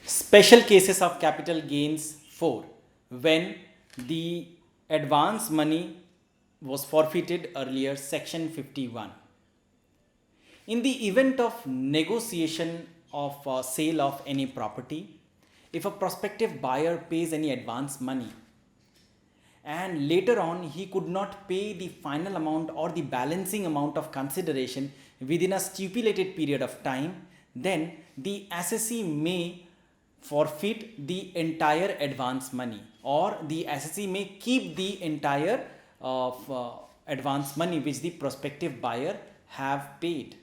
Special cases of capital gains 4, when the advance money was forfeited earlier, section 51. In the event of negotiation of sale of any property, if a prospective buyer pays any advance money and later on he could not pay the final amount or the balancing amount of consideration within a stipulated period of time, then the assessee may forfeit the entire advance money, or the assessee may keep the entire advance money which the prospective buyer have paid.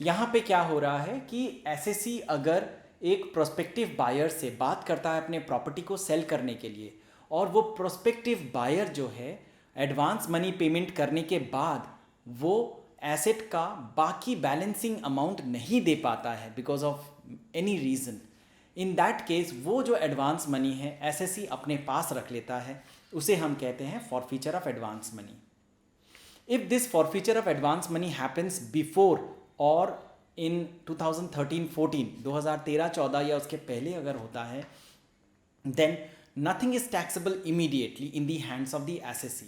यहाँ पे क्या हो रहा है कि SSC अगर एक prospective buyer से बात करता है अपने प्रॉपर्टी को सेल करने के लिए, और वो प्रोस्पेक्टिव बायर जो है एडवांस मनी पेमेंट करने के बाद वो एसेट का बाकी बैलेंसिंग अमाउंट नहीं दे पाता है because of any reason, in that case वो जो एडवांस मनी है एसएससी अपने पास रख लेता है, उसे हम कहते हैं forfeiture of advance money. If this forfeiture of advance money happens before और इन 2013-14, 2013-14 या उसके पहले अगर होता है, then nothing is taxable immediately in the hands of the SSC.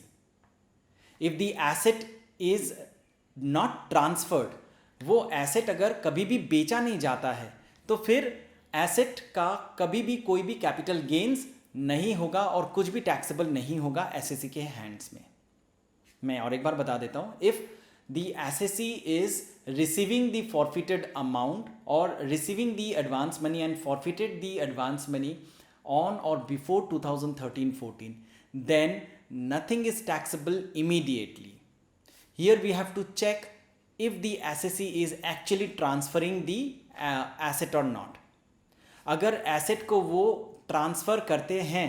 If the asset is not transferred, वो एसेट अगर कभी भी बेचा नहीं जाता है तो फिर एसेट का कभी भी कोई भी कैपिटल गेन्स नहीं होगा और कुछ भी टैक्सेबल नहीं होगा एसएससी के हैंड्स में. मैं और एक बार बता देता हूँ. If the assessee is receiving the forfeited amount or receiving the advance money and forfeited the advance money on or before 2013-14, then nothing is taxable immediately. Here we have to check if the assessee is actually transferring the asset or not. अगर asset को वो transfer करते हैं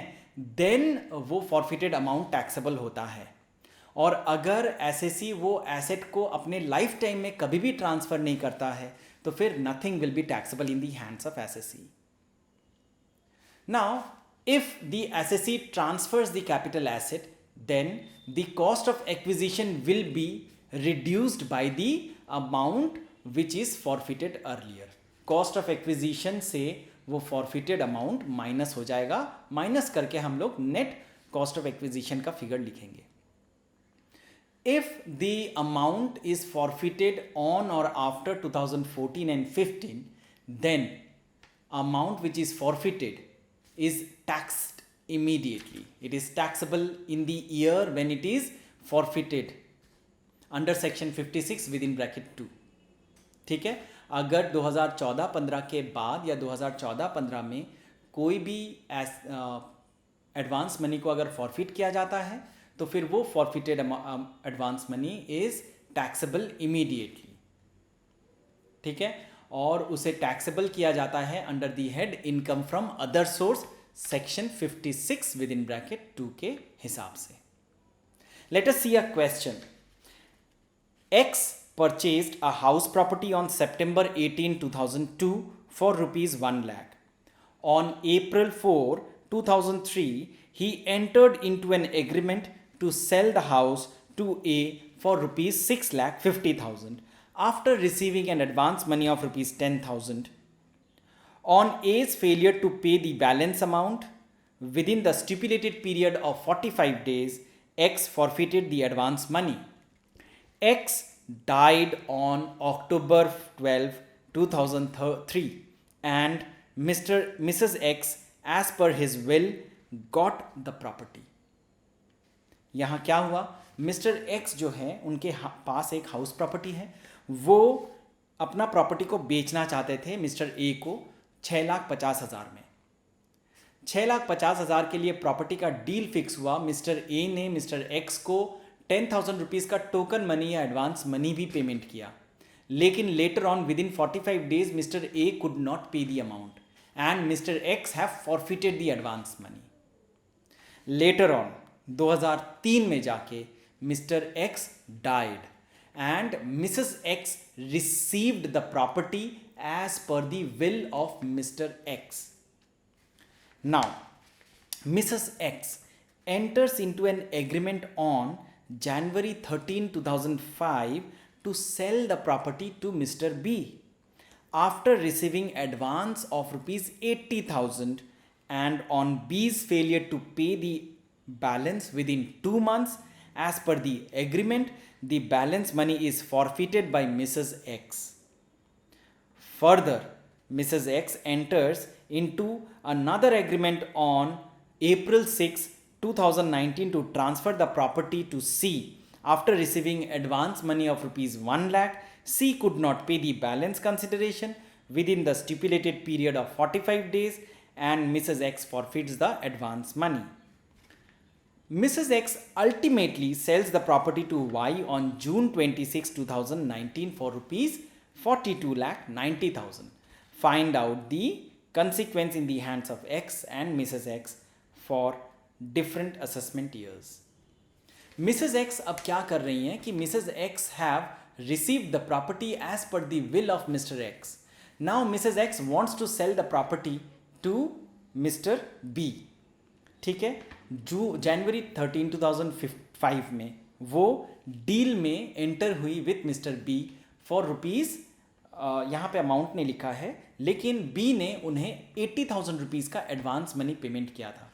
then वो forfeited amount taxable होता है, और अगर एसएससी वो एसेट को अपने लाइफ टाइम में कभी भी ट्रांसफ़र नहीं करता है तो फिर nothing will be taxable in the hands of SSC. Now if the SSC transfers the capital asset, then the cost of acquisition will be reduced by the amount which is forfeited earlier. Cost of acquisition से वो forfeited amount minus हो जाएगा. Minus करके हम लोग net cost of acquisition का figure लिखेंगे. If the amount is forfeited on or after 2014 and 15, then amount which is forfeited is taxed immediately. It is taxable in the year when it is forfeited under section 56 within bracket 2. ठीक है. अगर 2014-15 के बाद या 2014-15 में कोई भी advance money को अगर फॉरफिट किया जाता है तो फिर वो forfeited advance money is taxable immediately. ठीक है. और उसे टैक्सेबल किया जाता है under the head income from other source, section 56 within bracket 2 के हिसाब से. Let us see a question. X purchased a house property on September 18, 2002 for rupees 1 lakh. On April 4, 2003, he entered into an agreement to sell the house to A for rupees 6,50,000 after receiving an advance money of rupees 10,000. On A's failure to pay the balance amount within the stipulated period of 45 days, X forfeited the advance money. X died on October 12, 2003 and Mrs. X, as per his will, got the property. यहाँ क्या हुआ, mister x जो है उनके पास एक house property है, वो अपना प्रॉपर्टी को बेचना चाहते थे मिस्टर ए को 6,50,000 में. 6,50,000 के लिए प्रॉपर्टी का डील फिक्स हुआ. मिस्टर ए ने मिस्टर एक्स को 10,000 रुपीज़ का टोकन मनी या एडवांस मनी भी पेमेंट किया, लेकिन later on within 45 days Mr A could not pay the amount and Mr. X have forfeited the advance money. Later on 2003 में जाके Mr. X died and Mrs. X received the property as per the will of Mr. X. Now Mrs. X enters into an agreement on January 13, 2005 to sell the property to Mr. B. after receiving advance of rupees 80,000 and on B's failure to pay the balance within 2 months, as per the agreement, the balance money is forfeited by Mrs. X. Further, Mrs. X enters into another agreement on April 6, 2019 to transfer the property to C. After receiving advance money of rupees 1 lakh, C could not pay the balance consideration within the stipulated period of 45 days and Mrs. X forfeits the advance money. Mrs. X ultimately sells the property to Y on June 26, 2019 for rupees 42,90,000. Find out the consequence in the hands of X and Mrs. X for different assessment years. Mrs. X अब क्या कर रही हैं कि Mrs. X have received the property as per the will of Mr. X. Now Mrs. X wants to sell the property to Mr. B. ठीक है, जनवरी 13, 2005 में वो डील में एंटर हुई with Mr B for rupees, यहाँ पे amount नहीं लिखा है, लेकिन बी ने उन्हें 80,000 रुपीज़ का एडवांस मनी पेमेंट किया था,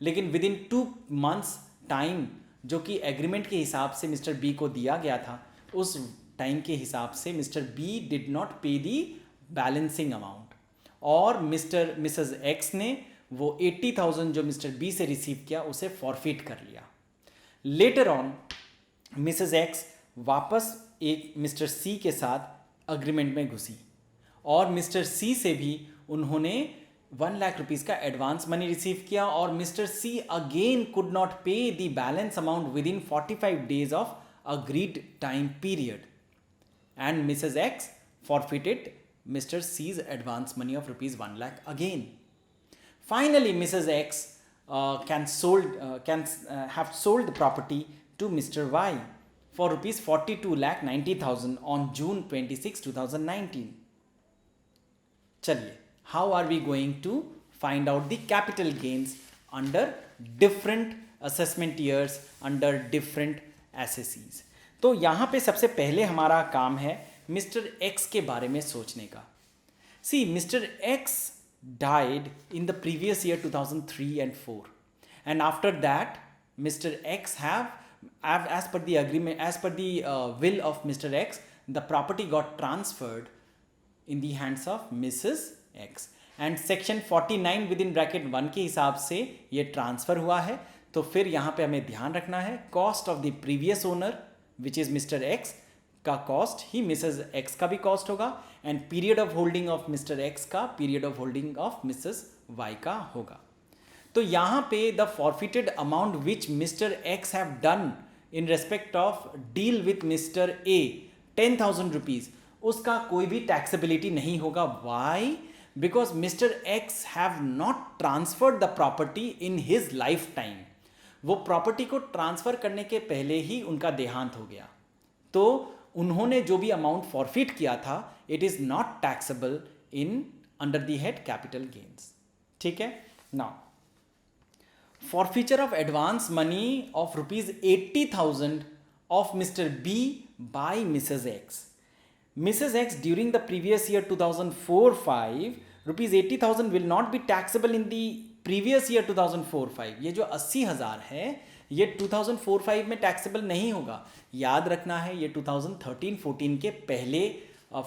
लेकिन विद इन 2 मंथ्स टाइम जो कि एग्रीमेंट के हिसाब से मिस्टर बी को दिया गया था, उस टाइम के हिसाब से मिस्टर बी डिड नॉट पे दी बैलेंसिंग अमाउंट और मिसेस एक्स ने वो 80,000 जो मिस्टर बी से रिसीव किया उसे फॉरफिट कर लिया. लेटर ऑन मिसेस एक्स वापस एक मिस्टर सी के साथ अग्रीमेंट में घुसी और मिस्टर सी से भी उन्होंने 1 लाख रुपीज़ का एडवांस मनी रिसीव किया और Mr C again could not pay the balance amount within 45 days of agreed time period and Mrs X forfeited Mr C's advance money of rupees 1 lakh again. Finally, Mrs. X can have sold the property to Mr. Y for rupees 42,90,000 on June 26, 2019. चलिए, how are we going to find out the capital gains under different assessment years under different SSCs? तो यहाँ पे सबसे पहले हमारा काम है mister X के बारे में सोचने का. See, Mr. X died in the previous year 2003 and 4, and after that Mr. X have as per the agreement, as per the will of Mr. X, the property got transferred in the hands of Mrs. X and section 49 within bracket 1 के हिसाब से ये transfer हुआ है. तो फिर यहाँ पे हमें ध्यान रखना है cost of the previous owner which is Mr X का कॉस्ट ही मिसेस एक्स का भी कॉस्ट होगा and period of holding of Mr X का period of holding of Mrs Y का होगा. तो यहाँ पे the forfeited amount which Mr X have done in respect of deal with Mr A 10,000 rupees, उसका कोई भी टैक्सेबिलिटी नहीं होगा. Why? Because Mr X have not transferred the property in his life time. वो प्रॉपर्टी को transfer करने के पहले ही उनका देहांत हो गया, तो उन्होंने जो भी अमाउंट फॉरफिट किया था it is not taxable in under the head capital gains. ठीक है. Now forfeiture of advance money of rupees 80,000 of Mr B by Mrs X. Mrs X during the previous year 2004-5 rupees 80,000 will not be taxable in the previous year 2004-5. ये जो 80,000 है ये 2004-5 में taxable नहीं होगा. याद रखना है ये 2013-14 के पहले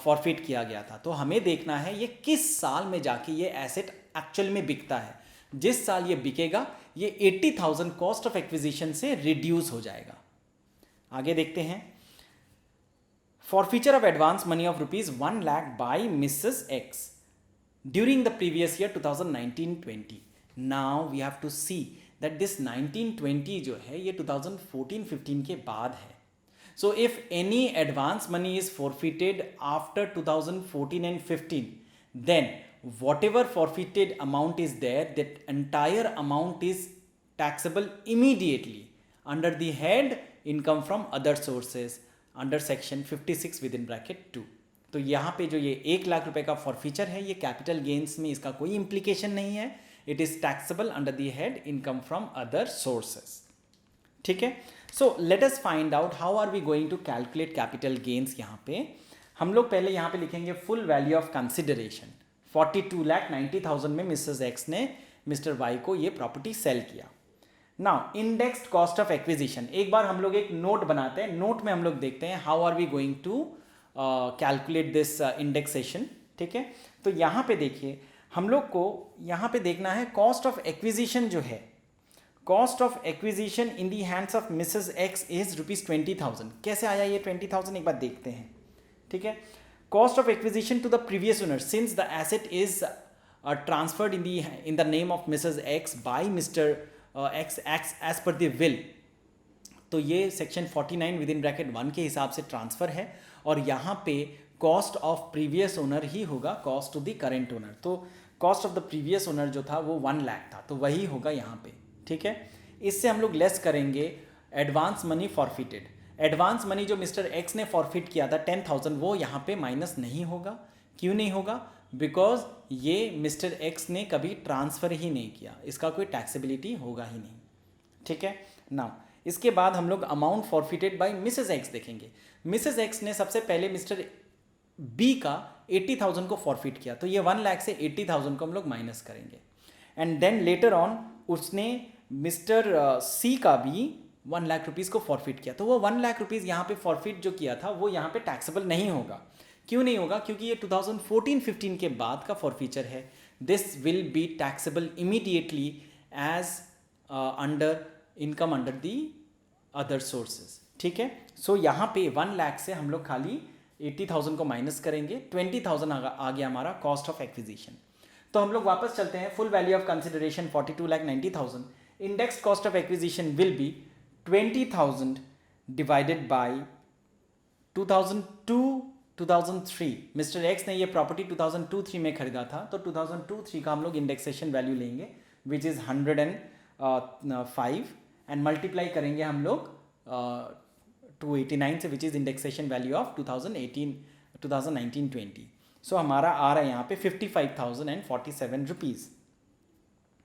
फॉरफिट किया गया था. तो हमें देखना है ये किस साल में जाके ये एसेट एक्चुअल में बिकता है. जिस साल ये बिकेगा ये 80,000 कॉस्ट ऑफ एक्विजिशन से रिड्यूस हो जाएगा. आगे देखते हैं. Forfeiture of advance money of rupees 1 lakh by Mrs X during the previous year 2019-20. Now we have to see that this 1920 जो है ये 2014-15 के बाद है. So if any advance money is forfeited after 2014 and 15, then whatever forfeited amount is there, that entire amount is taxable immediately under the head income from other sources under section 56 within bracket 2. तो यहाँ पे जो ये 1 लाख रुपए का forfeiture है ये capital gains में इसका कोई इम्प्लीकेशन नहीं है. It is taxable under the head income from other sources. ठीक है. So let us find out how are we going to calculate capital gains. यहाँ पे हम लोग पहले यहाँ पे लिखेंगे फुल वैल्यू ऑफ कंसिडरेशन 42,90,000 में मिसेस एक्स ने मिस्टर वाई को ये प्रॉपर्टी सेल किया। Now indexed cost of acquisition, एक बार हम लोग एक नोट बनाते हैं, नोट में हम लोग देखते हैं how are we going to calculate this indexation. ठीक है, तो यहाँ पे देखिए हम लोग को यहाँ पे देखना है कॉस्ट ऑफ एक्विजिशन जो है, cost of acquisition in the hands of Mrs x is ₹20,000। कैसे आया ये 20,000 एक बार देखते हैं। ठीक है, cost of acquisition to the previous owner since the asset is transferred in the name of Mrs X by Mr X as per the will. तो ये सेक्शन 49 विद इन ब्रैकेट 1 के हिसाब से ट्रांसफर है और यहाँ पे कॉस्ट ऑफ प्रीवियस ओनर ही होगा cost to the current owner. तो cost of the previous owner जो था वो 1 लाख था, तो वही होगा यहाँ पे। ठीक है, इससे हम लोग लेस करेंगे advance money forfeited. Advance money जो मिस्टर एक्स ने फॉरफिट किया था 10,000, वो यहाँ पे माइनस नहीं होगा। क्यों नहीं होगा? बिकॉज ये मिस्टर एक्स ने कभी ट्रांसफ़र ही नहीं किया, इसका कोई टैक्सेबिलिटी होगा ही नहीं। ठीक है, नाउ इसके बाद हम लोग amount forfeited bye Mrs x देखेंगे। मिसेस एक्स ने सबसे पहले मिस्टर बी का 80,000 को फॉरफिट किया, तो ये 1 लाख से 80,000 को हम लोग माइनस करेंगे। एंड देन लेटर ऑन उसने मिस्टर सी का भी 1 लाख रुपीज़ को फॉरफिट किया, तो वो 1 लाख रुपीज़ यहाँ पे फॉरफिट जो किया था वो यहाँ पे टैक्सेबल नहीं होगा। क्यों नहीं होगा? क्योंकि ये 2014-15 के बाद का फॉरफीचर है। This will be taxable immediately as under income under the other sources. ठीक है, सो यहाँ पे 1 लाख से हम लोग खाली 80,000 को माइनस करेंगे, 20,000 आ गया हमारा कॉस्ट ऑफ एक्विजिशन। तो हम लोग वापस चलते हैं, full value of consideration 42,90,000, index cost of acquisition will B 20,000 divided by 2002-2003। Mister x ने ये प्रॉपर्टी 2002-03 में खरीदा था, तो 2002-03 का हम लोग इंडेक्सेशन वैल्यू लेंगे विच इज़ 105 एंड मल्टीप्लाई करेंगे हम लोग 289 से which is indexation value of 2019-20। सो हमारा आ रहा है यहाँ पे 55,047 रुपीज़।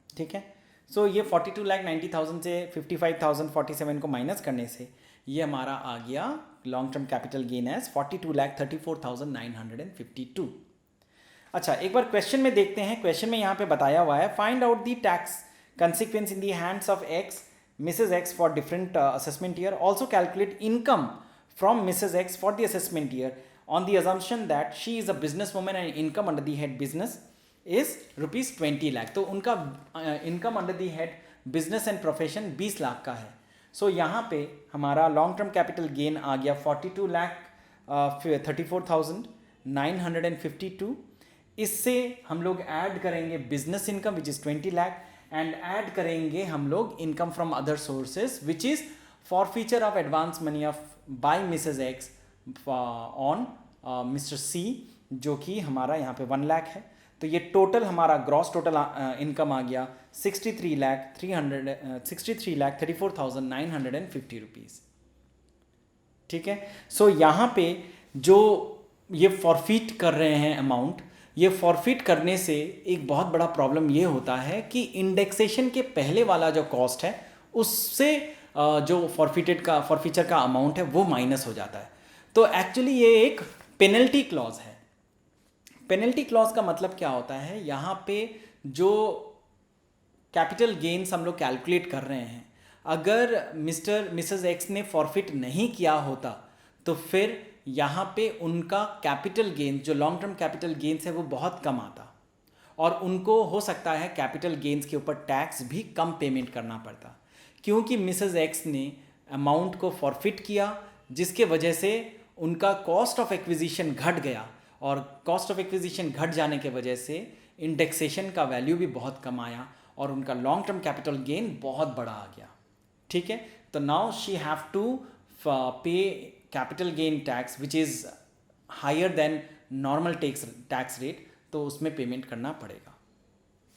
ठीक है, सो ये 42,90,000 से 55,047 को माइनस करने से ये हमारा आ गया long term capital gain as 42,34,952। अच्छा, एक बार क्वेश्चन में देखते हैं। क्वेश्चन में यहाँ पे बताया हुआ है find out the tax consequence in the hands of x Mrs. X for different assessment year. Also calculate income from Mrs. X for the assessment year on the assumption that she is a businesswoman and income under the head business is ₹20 lakh. तो उनका income under the head business and profession 20 lakh का है। सो यहाँ पे हमारा long term capital gain आ गया 42,34,952। इससे हम लोग ऐड करेंगे business income which is 20 lakh and add करेंगे हम लोग income from other sources which is forfeiture of advance money of by Mrs X on Mr C, जो कि हमारा यहाँ पे 1 लाख है। तो ये टोटल हमारा ग्रॉस टोटल इनकम आ गया 63,34,950 रुपीज़। ठीक है, सो यहाँ पे जो ये फॉरफिट कर रहे हैं अमाउंट, ये फॉरफिट करने से एक बहुत बड़ा प्रॉब्लम ये होता है कि इंडेक्सेशन के पहले वाला जो कॉस्ट है उससे जो फॉरफीचर का अमाउंट है वो माइनस हो जाता है। तो एक्चुअली ये एक पेनल्टी क्लॉज है। पेनल्टी क्लॉज का मतलब क्या होता है? यहाँ पे जो कैपिटल गेन्स हम लोग कैलकुलेट कर रहे हैं, अगर मिसेस एक्स ने फॉरफिट नहीं किया होता तो फिर यहाँ पे उनका कैपिटल गेन्स, जो लॉन्ग टर्म कैपिटल गेन्स है, वो बहुत कम आता और उनको हो सकता है कैपिटल गेन्स के ऊपर टैक्स भी कम पेमेंट करना पड़ता, क्योंकि मिसेस एक्स ने अमाउंट को फॉरफिट किया, जिसके वजह से उनका कॉस्ट ऑफ एक्विजिशन घट गया और कॉस्ट ऑफ एक्विजिशन घट जाने के वजह से इंडेक्सेशन का वैल्यू भी बहुत कम आया और उनका लॉन्ग टर्म कैपिटल गेन बहुत बड़ा आ गया। ठीक है, तो now she have to pay capital gain tax which is higher than normal tax rate, तो उसमें पेमेंट करना पड़ेगा।